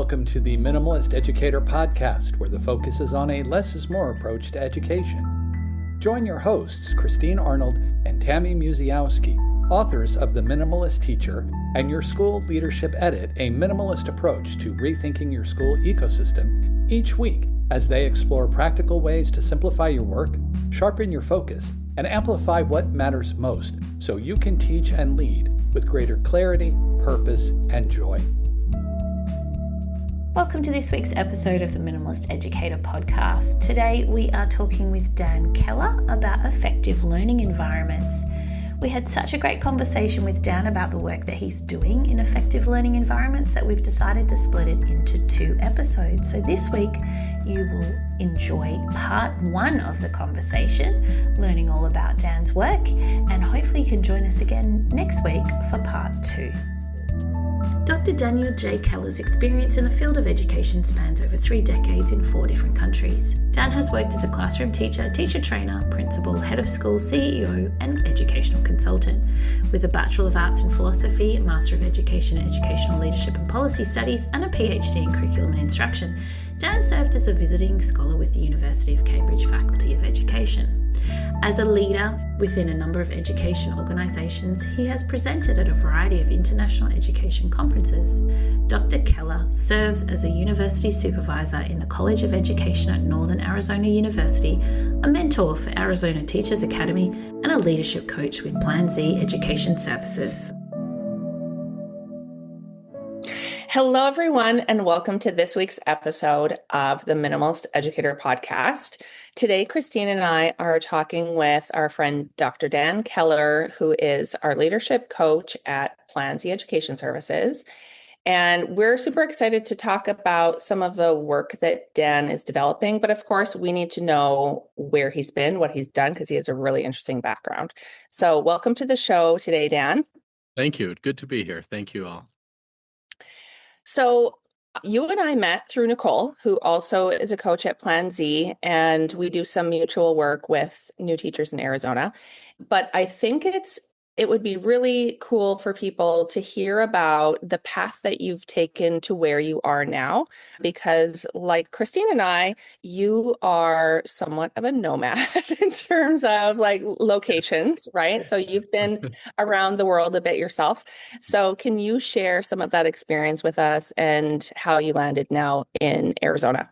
welcome to the Minimalist Educator podcast, where the focus is on a less is more approach to education. Join your hosts, Christine Arnold and Tammy Musiałowski, authors of The Minimalist Teacher and Your School Leadership Edit, a minimalist approach to rethinking your school ecosystem, each week as they explore practical ways to simplify your work, sharpen your focus, and amplify what matters most so you can teach and lead with greater clarity, purpose, and joy. Welcome to this week's episode of the Minimalist Educator podcast. Today we are talking with Dan Keller about effective learning environments. We had such a great conversation with Dan about the work that he's doing in effective learning environments that we've decided to split it into 2 episodes. So this week you will enjoy part 1 of the conversation, learning all about Dan's work, and hopefully you can join us again next week for part 2. Dr. Daniel J. Keller's experience in the field of education spans over 3 decades in 4 different countries. Dan has worked as a classroom teacher, teacher trainer, principal, head of school, CEO, and educational consultant. With a Bachelor of Arts in Philosophy, a Master of Education in Educational Leadership and Policy Studies, and a PhD in Curriculum and Instruction, Dan served as a visiting scholar with the University of Cambridge Faculty of Education. As a leader within a number of education organisations, he has presented at a variety of international education conferences. Dr. Keller serves as a university supervisor in the College of Education at Northern Arizona University, a mentor for Arizona Teachers Academy, and a leadership coach with Plan Z Education Services. Hello, everyone, and welcome to this week's episode of the Minimalist Educator podcast. Today, Christine and I are talking with our friend, Dr. Dan Keller, who is our leadership coach at Plan Z Education Services. And we're super excited to talk about some of the work that Dan is developing. But of course, we need to know where he's been, what he's done, because he has a really interesting background. So welcome to the show today, Dan. Thank you. Good to be here. Thank you all. So you and I met through Nicole, who also is a coach at Plan Z, and we do some mutual work with new teachers in Arizona. But I think it would be really cool for people to hear about the path that you've taken to where you are now, because like Christine and I, you are somewhat of a nomad in terms of like locations, right? So you've been around the world a bit yourself. So can you share some of that experience with us and how you landed now in Arizona?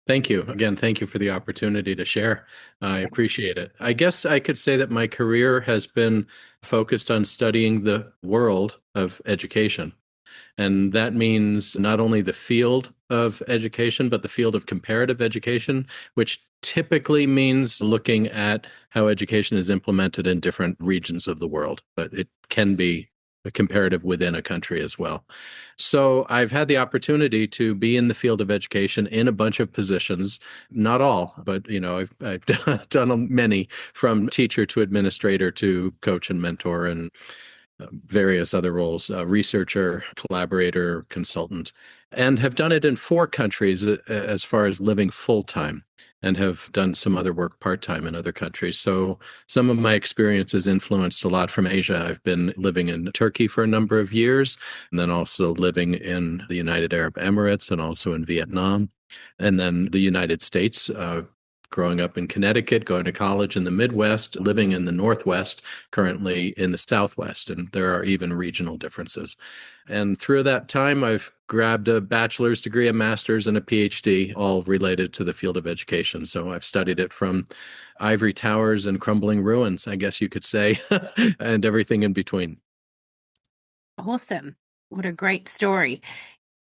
Thank you. Again, thank you for the opportunity to share. I appreciate it. I guess I could say that my career has been focused on studying the world of education. And that means not only the field of education, but the field of comparative education, which typically means looking at how education is implemented in different regions of the world. But it can be a comparative within a country as well. So I've had the opportunity to be in the field of education in a bunch of positions, not all, but I've done many, from teacher to administrator to coach and mentor and various other roles, researcher, collaborator, consultant, and have done it in 4 countries as far as living full-time, and have done some other work part-time in other countries. So some of my experiences influenced a lot from Asia. I've been living in Turkey for a number of years, and then also living in the United Arab Emirates and also in Vietnam, and then the United States, growing up in Connecticut, going to college in the Midwest, living in the Northwest, currently in the Southwest, and there are even regional differences. And through that time, I've grabbed a bachelor's degree, a master's, and a PhD, all related to the field of education. So I've studied it from ivory towers and crumbling ruins, I guess you could say, and everything in between. Awesome. What a great story.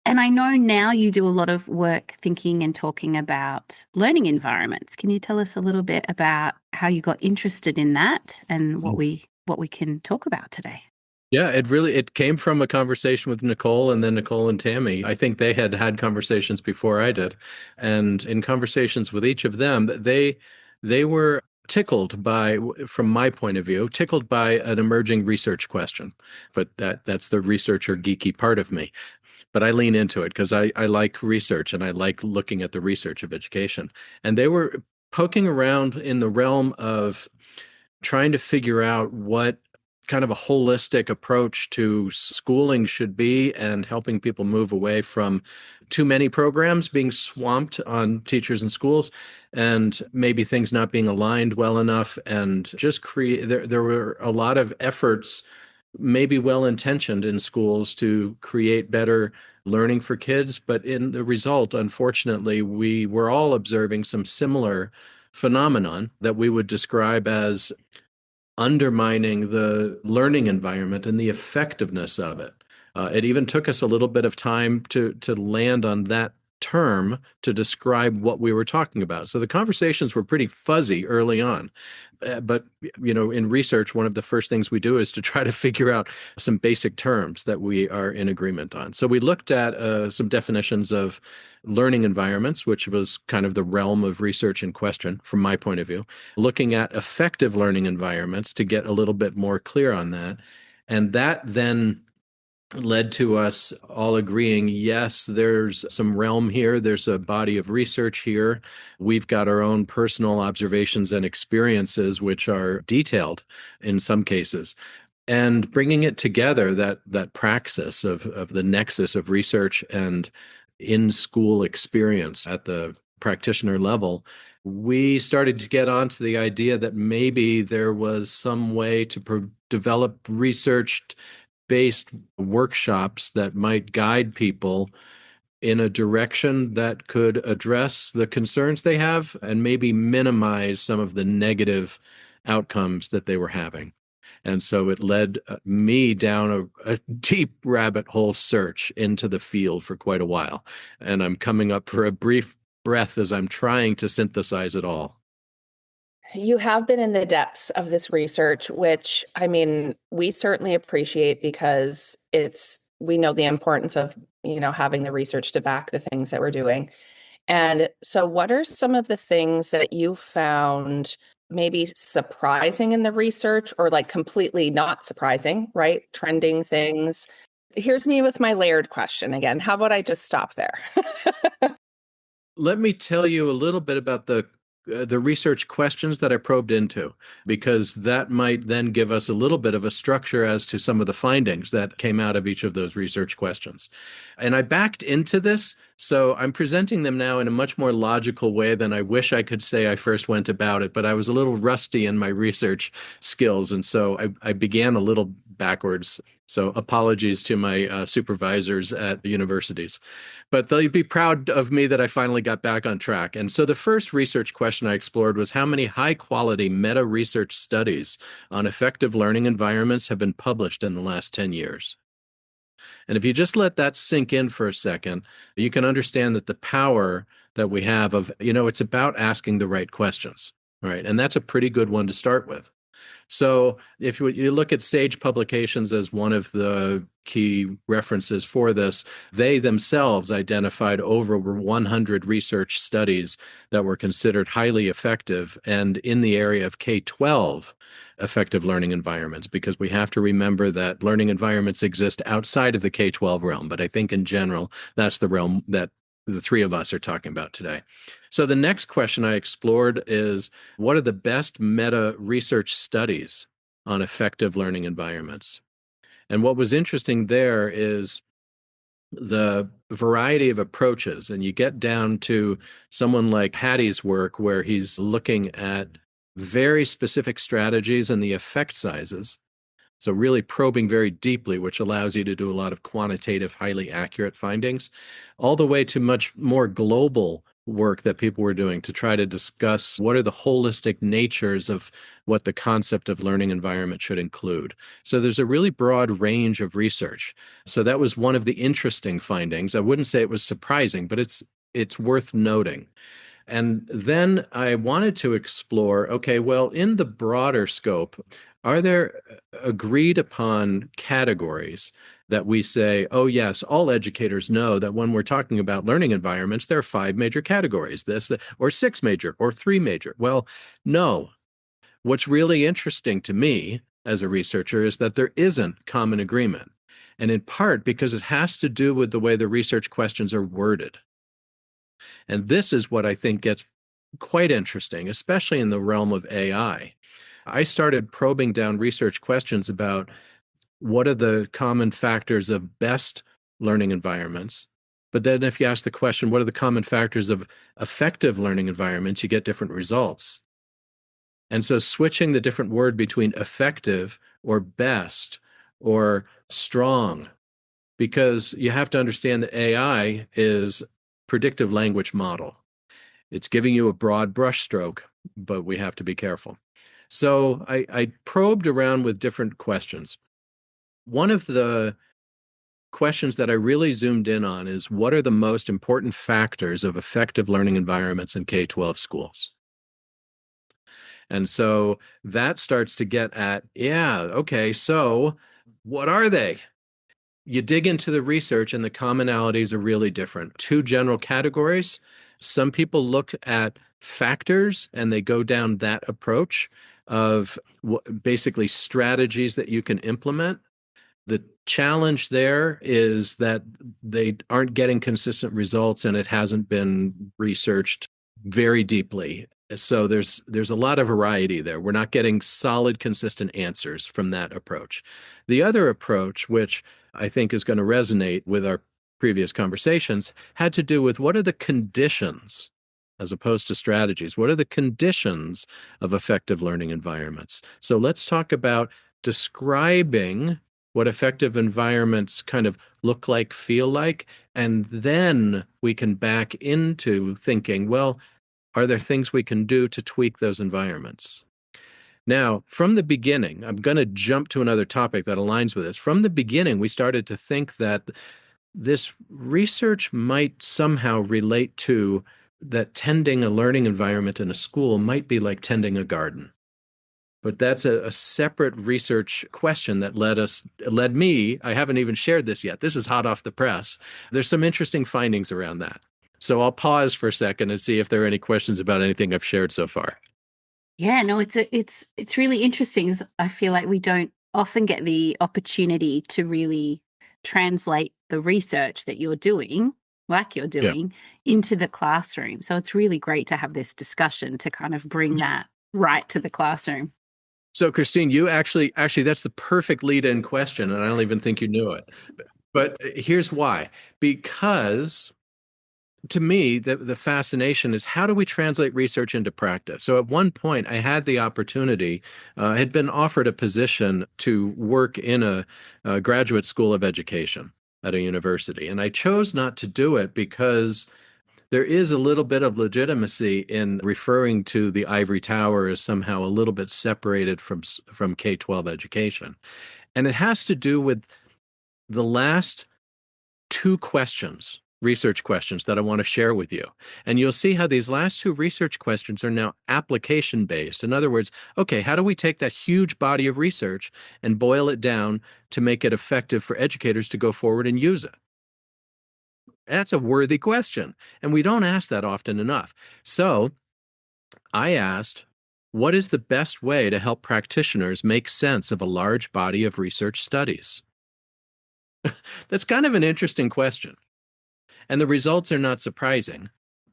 And I know now you do a lot of work thinking and talking about learning environments. Can you tell us a little bit about how you got interested in that and what we can talk about today? Yeah, it came from a conversation with Nicole, and then Nicole and Tammy. I think they had conversations before I did. And in conversations with each of them, they were tickled by, from my point of view, by an emerging research question. But that's the researcher geeky part of me. But I lean into it because I like research and I like looking at the research of education. And they were poking around in the realm of trying to figure out what kind of a holistic approach to schooling should be, and helping people move away from too many programs being swamped on teachers and schools, and maybe things not being aligned well enough, and just create there were a lot of efforts, maybe well intentioned, in schools to create better learning for kids, but in the result, unfortunately, we were all observing some similar phenomenon that we would describe as undermining the learning environment and the effectiveness of it. It even took us a little bit of time to land on that term to describe what we were talking about. So the conversations were pretty fuzzy early on. But in research, one of the first things we do is to try to figure out some basic terms that we are in agreement on. So we looked at some definitions of learning environments, which was kind of the realm of research in question from my point of view, looking at effective learning environments to get a little bit more clear on that. And that then led to us all agreeing, yes, there's some realm here. There's a body of research here. We've got our own personal observations and experiences, which are detailed in some cases. And bringing it together, that praxis of the nexus of research and in-school experience at the practitioner level, we started to get onto the idea that maybe there was some way to develop research-based workshops that might guide people in a direction that could address the concerns they have and maybe minimize some of the negative outcomes that they were having. And so it led me down a deep rabbit hole search into the field for quite a while. And I'm coming up for a brief breath as I'm trying to synthesize it all. You have been in the depths of this research, which, I mean, we certainly appreciate, because we know the importance of, having the research to back the things that we're doing. And so what are some of the things that you found maybe surprising in the research, or like completely not surprising, right? Trending things. Here's me with my layered question again. How about I just stop there? Let me tell you a little bit about the research questions that I probed into, because that might then give us a little bit of a structure as to some of the findings that came out of each of those research questions. And I backed into this, so I'm presenting them now in a much more logical way than I wish I could say I first went about it, but I was a little rusty in my research skills, and so I began a little backwards. So apologies to my supervisors at the universities. But they'll be proud of me that I finally got back on track. And so the first research question I explored was how many high-quality meta-research studies on effective learning environments have been published in the last 10 years. And if you just let that sink in for a second, you can understand that the power that we have of, it's about asking the right questions, right? And that's a pretty good one to start with. So if you look at Sage Publications as one of the key references for this, they themselves identified over 100 research studies that were considered highly effective and in the area of K-12 effective learning environments, because we have to remember that learning environments exist outside of the K-12 realm. But I think in general, that's the realm that the three of us are talking about today. So the next question I explored is, what are the best meta research studies on effective learning environments? And what was interesting there is the variety of approaches. And you get down to someone like Hattie's work, where he's looking at very specific strategies and the effect sizes. So really probing very deeply, which allows you to do a lot of quantitative, highly accurate findings, all the way to much more global work that people were doing to try to discuss what are the holistic natures of what the concept of learning environment should include. So there's a really broad range of research. So that was one of the interesting findings. I wouldn't say it was surprising, but it's worth noting. And then I wanted to explore, okay, well, in the broader scope, are there agreed upon categories that we say, oh, yes, all educators know that when we're talking about learning environments, there are 5 major categories, or 6 major, or 3 major? Well, no. What's really interesting to me as a researcher is that there isn't common agreement. And in part because it has to do with the way the research questions are worded. And this is what I think gets quite interesting, especially in the realm of AI. I started probing down research questions about what are the common factors of best learning environments. But then if you ask the question, what are the common factors of effective learning environments, you get different results. And so switching the different word between effective or best or strong, because you have to understand that AI is predictive language model. It's giving you a broad brushstroke, but we have to be careful. So I probed around with different questions. One of the questions that I really zoomed in on is what are the most important factors of effective learning environments in K-12 schools? And so that starts to get at, yeah, okay, so what are they? You dig into the research and the commonalities are really different. Two general categories. Some people look at factors and they go down that approach of basically strategies that you can implement. The challenge there is that they aren't getting consistent results and it hasn't been researched very deeply. So there's a lot of variety there. We're not getting solid, consistent answers from that approach. The other approach, which I think is going to resonate with our previous conversations, had to do with what are the conditions as opposed to strategies? What are the conditions of effective learning environments? So let's talk about describing what effective environments kind of look like, feel like, and then we can back into thinking, well, are there things we can do to tweak those environments? Now, from the beginning, I'm going to jump to another topic that aligns with this. From the beginning, we started to think that this research might somehow relate to that tending a learning environment in a school might be like tending a garden. But that's a separate research question that led me, I haven't even shared this yet. This is hot off the press. There's some interesting findings around that. So I'll pause for a second and see if there are any questions about anything I've shared so far. Yeah, no, it's really interesting. I feel like we don't often get the opportunity to really translate the research that you're doing, into the classroom. So it's really great to have this discussion to kind of bring that right to the classroom. So, Christine, you actually, that's the perfect lead-in question, and I don't even think you knew it. But here's why. Because to me, the fascination is how do we translate research into practice? So at one point, I had the opportunity, had been offered a position to work in a graduate school of education at a university. And I chose not to do it because there is a little bit of legitimacy in referring to the ivory tower as somehow a little bit separated from K-12 education. And it has to do with the last two questions, research questions that I want to share with you. And you'll see how these last two research questions are now application-based. In other words, okay, how do we take that huge body of research and boil it down to make it effective for educators to go forward and use it? That's a worthy question, and we don't ask that often enough. So I asked, what is the best way to help practitioners make sense of a large body of research studies? That's kind of an interesting question. And the results are not surprising.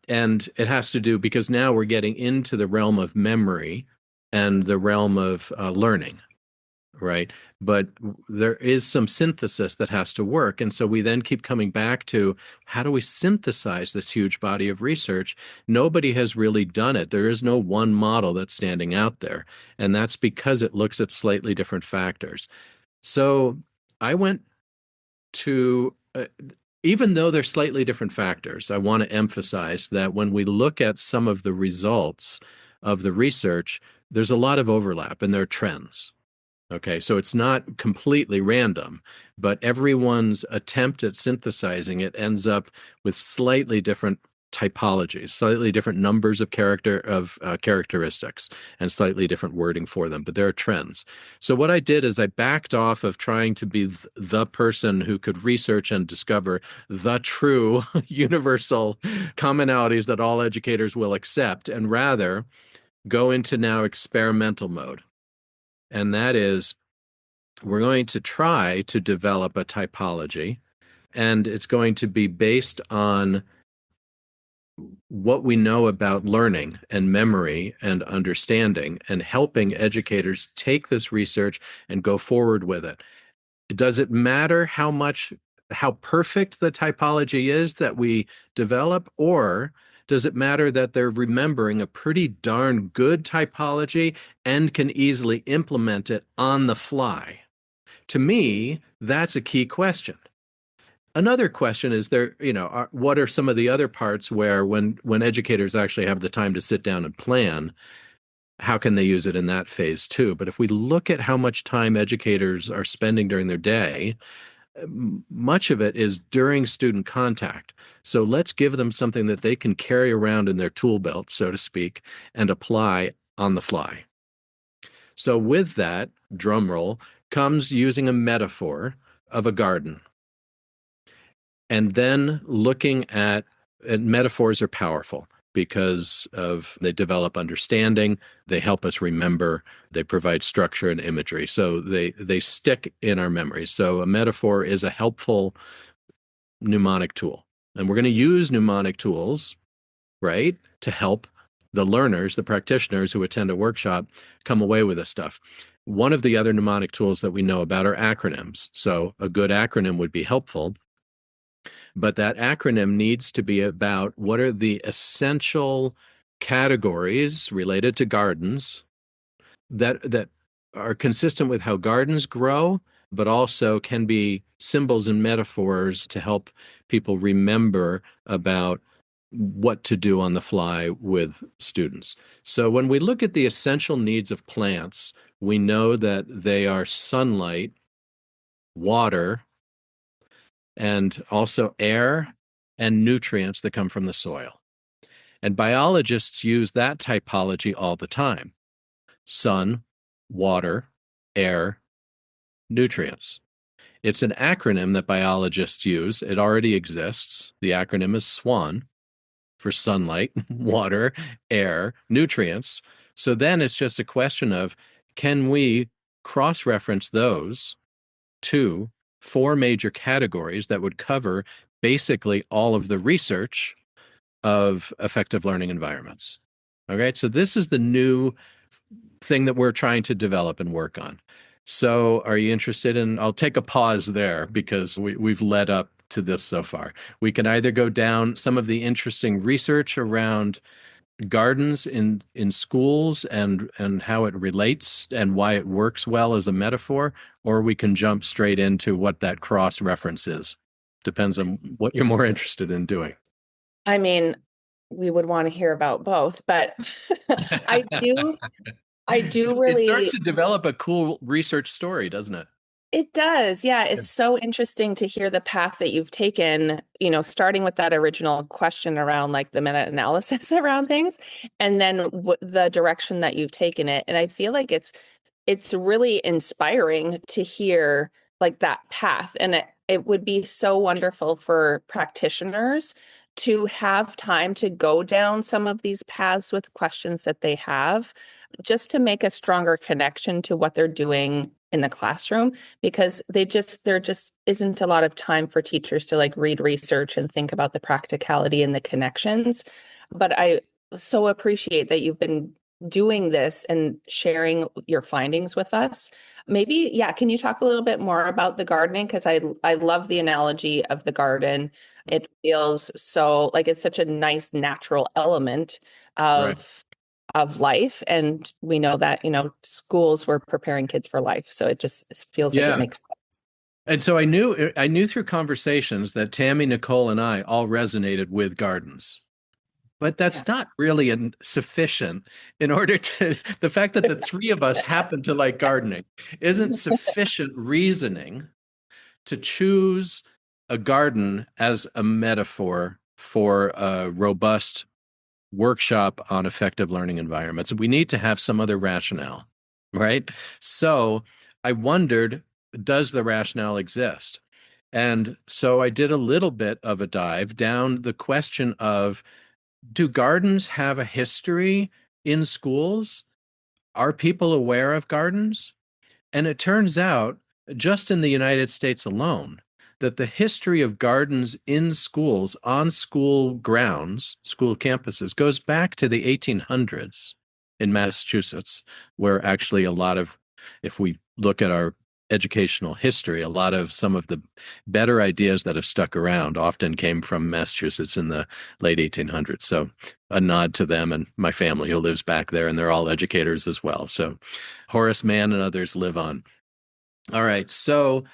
And it has to do because now we're getting into the realm of memory and the realm of learning, right? But there is some synthesis that has to work. And so we then keep coming back to how do we synthesize this huge body of research? Nobody has really done it. There is no one model that's standing out there. And that's because it looks at slightly different factors. So I went to, even though they're slightly different factors, I want to emphasize that when we look at some of the results of the research, there's a lot of overlap and there are trends. Okay, so it's not completely random, but everyone's attempt at synthesizing it ends up with slightly different typologies, slightly different numbers of characteristics, and slightly different wording for them. But there are trends. So what I did is I backed off of trying to be the person who could research and discover the true universal commonalities that all educators will accept, and rather go into now experimental mode. And that is, we're going to try to develop a typology, and it's going to be based on what we know about learning and memory and understanding and helping educators take this research and go forward with it. Does it matter how perfect the typology is that we develop, or does it matter that they're remembering a pretty darn good typology and can easily implement it on the fly? To me, that's a key question. Another question is what are some of the other parts where when educators actually have the time to sit down and plan, how can they use it in that phase too? But if we look at how much time educators are spending during their day, much of it is during student contact. So let's give them something that they can carry around in their tool belt, so to speak, and apply on the fly. So with that, drum roll, comes using a metaphor of a garden. And then looking at, and metaphors are powerful because they develop understanding, they help us remember, they provide structure and imagery. So they stick in our memory. So a metaphor is a helpful mnemonic tool. And we're going to use mnemonic tools, right, to help the learners, the practitioners who attend a workshop, come away with this stuff. One of the other mnemonic tools that we know about are acronyms. So a good acronym would be helpful. But that acronym needs to be about what are the essential categories related to gardens that are consistent with how gardens grow, but also can be symbols and metaphors to help people remember about what to do on the fly with students. So when we look at the essential needs of plants, we know that they are sunlight, water, and also air and nutrients that come from the soil. And biologists use that typology all the time: sun, water, air, nutrients. It's an acronym that biologists use. It already exists. The acronym is SWAN for sunlight, water, air, nutrients. So then it's just a question of, can we cross-reference those to 4 major categories that would cover basically all of the research of effective learning environments? Okay, so this is the new thing that we're trying to develop and work on. So are you interested in, I'll take a pause there because we've led up to this so far. We can either go down some of the interesting research around gardens in schools and how it relates and why it works well as a metaphor, or we can jump straight into what that cross reference is. Depends on what you're more interested in doing. I mean, we would want to hear about both, but I do It starts really. to develop a cool research story, doesn't it? It does. Yeah. It's so interesting to hear the path that you've taken, starting with that original question around like the meta-analysis around things, and then the direction that you've taken it. And I feel like it's really inspiring to hear like that path. And it would be so wonderful for practitioners to have time to go down some of these paths with questions that they have, just to make a stronger connection to what they're doing in the classroom, because there just isn't a lot of time for teachers to like read research and think about the practicality and the connections. But I so appreciate that you've been doing this and sharing your findings with us. Maybe, yeah, can you talk a little bit more about the gardening? Because I love the analogy of the garden. It feels so like it's such a nice natural element Right. of life. And we know that, schools were preparing kids for life. So it just feels like it Yeah. makes sense. And so I knew through conversations that Tammy, Nicole, and I all resonated with gardens. But that's Yes. not really sufficient in order to, the fact that the 3 of us happen to like gardening isn't sufficient reasoning to choose a garden as a metaphor for a robust workshop on effective learning environments. We need to have some other rationale, right? So I wondered, does the rationale exist? And so I did a little bit of a dive down the question of, do gardens have a history in schools? Are people aware of gardens? And it turns out, just in the United States alone, that the history of gardens in schools, on school grounds, school campuses, goes back to the 1800s in Massachusetts, where actually a lot of, if we look at our educational history, a lot of some of the better ideas that have stuck around often came from Massachusetts in the late 1800s. So a nod to them and my family who lives back there, and they're all educators as well. So Horace Mann and others live on. All right. So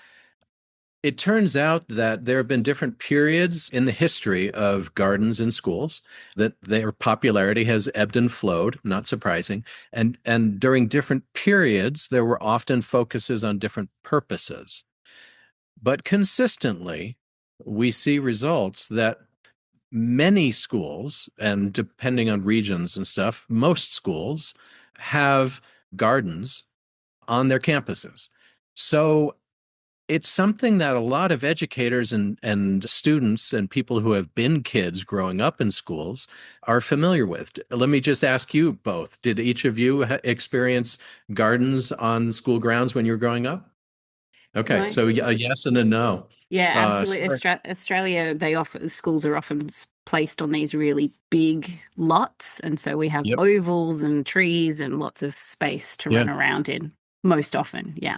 it turns out that there have been different periods in the history of gardens in schools, that their popularity has ebbed and flowed, not surprising. And during different periods, there were often focuses on different purposes. But consistently, we see results that many schools, and depending on regions and stuff, most schools have gardens on their campuses. So it's something that a lot of educators and students and people who have been kids growing up in schools are familiar with. Let me just ask you both, did each of you experience gardens on school grounds when you were growing up? Okay, Right. so a yes and a no. Yeah, absolutely. Sorry. Australia, schools are often placed on these really big lots, and so we have Yep. ovals and trees and lots of space to Yeah. run around in. Most often, yeah.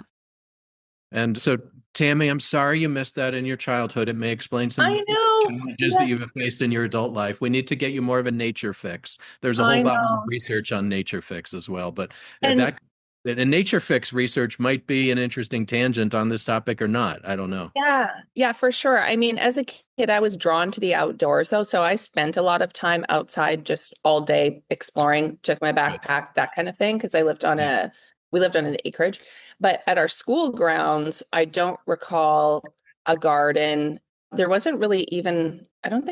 And so, Tammy, I'm sorry you missed that in your childhood. It may explain some I know. challenges that you've faced in your adult life. We need to get you more of a nature fix. There's a whole I lot of know. research on nature fix as well, but And that and nature fix research might be an interesting tangent on this topic or not. I don't know. yeah, for sure. I mean, as a kid, I was drawn to the outdoors though. So I spent a lot of time outside just all day exploring, took my backpack, that kind of thing. Cause we lived on an acreage, but at our school grounds, I don't recall a garden. There wasn't really even, I don't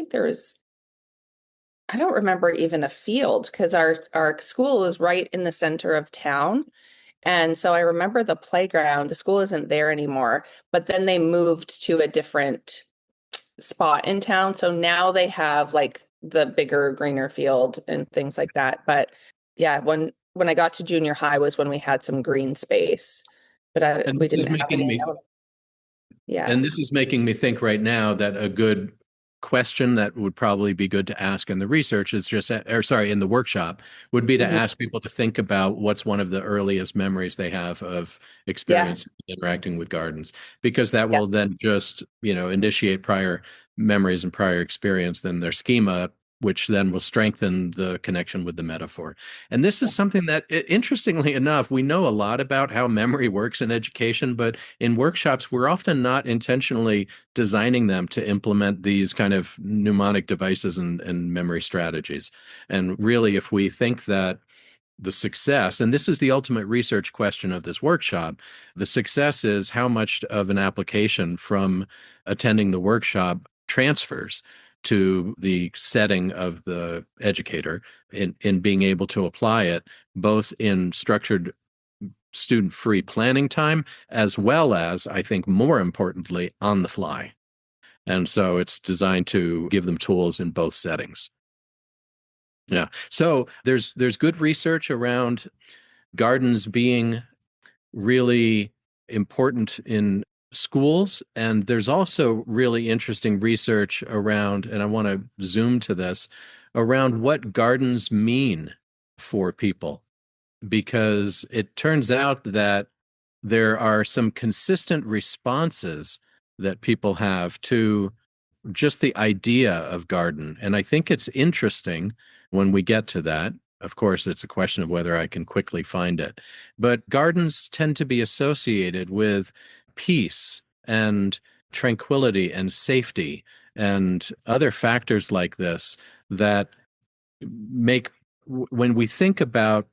remember even a field because our school is right in the center of town. And so I remember the playground, the school isn't there anymore, but then they moved to a different spot in town. So now they have like the bigger, greener field and things like that. But yeah, when I got to junior high was when we had some green space, but And we this is didn't have making any. me Yeah. And this is making me think right now that a good question that would probably be good to ask in the research is just, or sorry, in the workshop would be to Mhm. ask people to think about what's one of the earliest memories they have of Yeah. experience interacting with gardens, because that Yeah. will then just, initiate prior memories and prior experience, then their schema, which then will strengthen the connection with the metaphor. And this is something that, interestingly enough, we know a lot about how memory works in education, but in workshops, we're often not intentionally designing them to implement these kind of mnemonic devices and memory strategies. And really, if we think that the success, and this is the ultimate research question of this workshop, the success is how much of an application from attending the workshop transfers to the setting of the educator in being able to apply it both in structured student-free planning time, as well as, I think more importantly, on the fly. And so it's designed to give them tools in both settings. Yeah. So there's good research around gardens being really important in schools. And there's also really interesting research around, and I want to zoom to this, around what gardens mean for people, because it turns out that there are some consistent responses that people have to just the idea of garden. And I think it's interesting when we get to that. Of course, it's a question of whether I can quickly find it. But gardens tend to be associated with peace and tranquility and safety and other factors like this that make, when we think about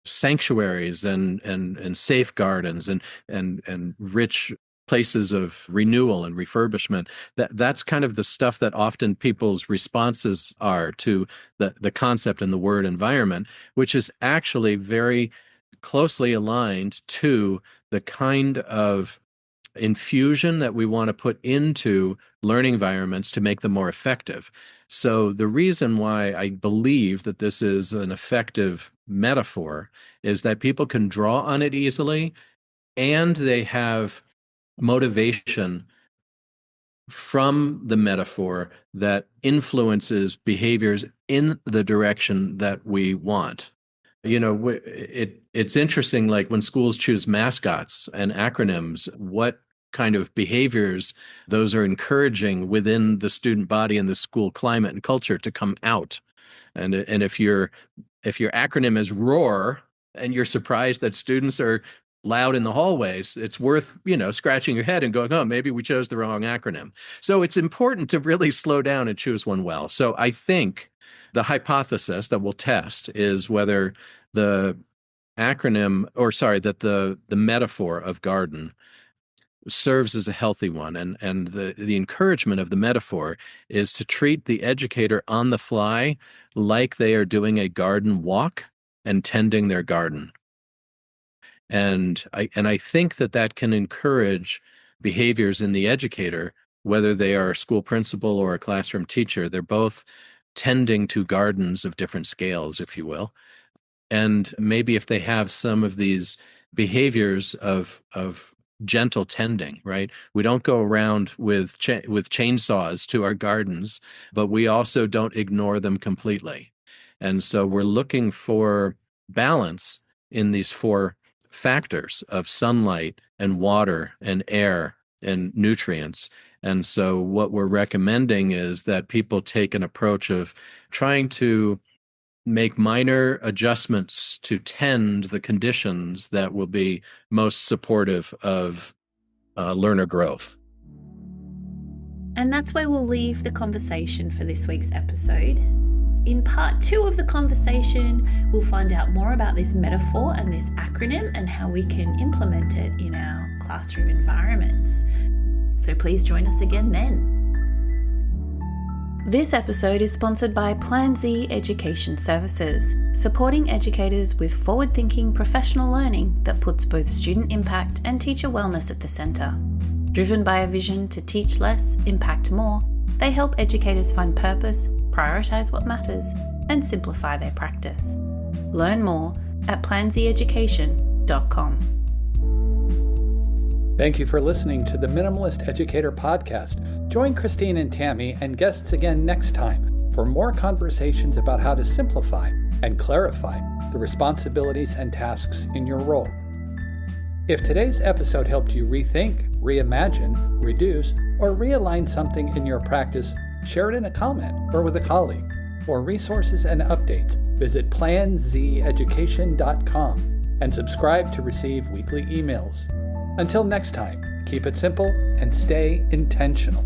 sanctuaries and safe gardens and rich places of renewal and refurbishment, that's kind of the stuff that often people's responses are to the concept and the word environment, which is actually very closely aligned to the kind of infusion that we want to put into learning environments to make them more effective. So the reason why I believe that this is an effective metaphor is that people can draw on it easily, and they have motivation from the metaphor that influences behaviors in the direction that we want. It's interesting, like when schools choose mascots and acronyms, what kind of behaviors those are encouraging within the student body and the school climate and culture to come out. And if your acronym is ROAR and you're surprised that students are loud in the hallways, it's worth, scratching your head and going, oh, maybe we chose the wrong acronym. So it's important to really slow down and choose one well. So I think the hypothesis that we'll test is whether the metaphor of garden serves as a healthy one. And the encouragement of the metaphor is to treat the educator on the fly like they are doing a garden walk and tending their garden. And I think that can encourage behaviors in the educator, whether they are a school principal or a classroom teacher. They're both tending to gardens of different scales, if you will. And maybe if they have some of these behaviors of gentle tending, right? We don't go around with chainsaws to our gardens, but we also don't ignore them completely. And so we're looking for balance in these 4 factors of sunlight and water and air and nutrients. And so what we're recommending is that people take an approach of trying to make minor adjustments to tend the conditions that will be most supportive of learner growth. And that's where we'll leave the conversation for this week's episode. In part 2 of the conversation, we'll find out more about this metaphor and this acronym and how we can implement it in our classroom environments. So please join us again then. This episode is sponsored by Plan Z Education Services, supporting educators with forward-thinking professional learning that puts both student impact and teacher wellness at the centre. Driven by a vision to teach less, impact more, they help educators find purpose, prioritise what matters, and simplify their practice. Learn more at planzeducation.com. Thank you for listening to the Minimalist Educator podcast. Join Christine and Tammy and guests again next time for more conversations about how to simplify and clarify the responsibilities and tasks in your role. If today's episode helped you rethink, reimagine, reduce, or realign something in your practice, share it in a comment or with a colleague. For resources and updates, visit planzeducation.com and subscribe to receive weekly emails. Until next time, keep it simple and stay intentional.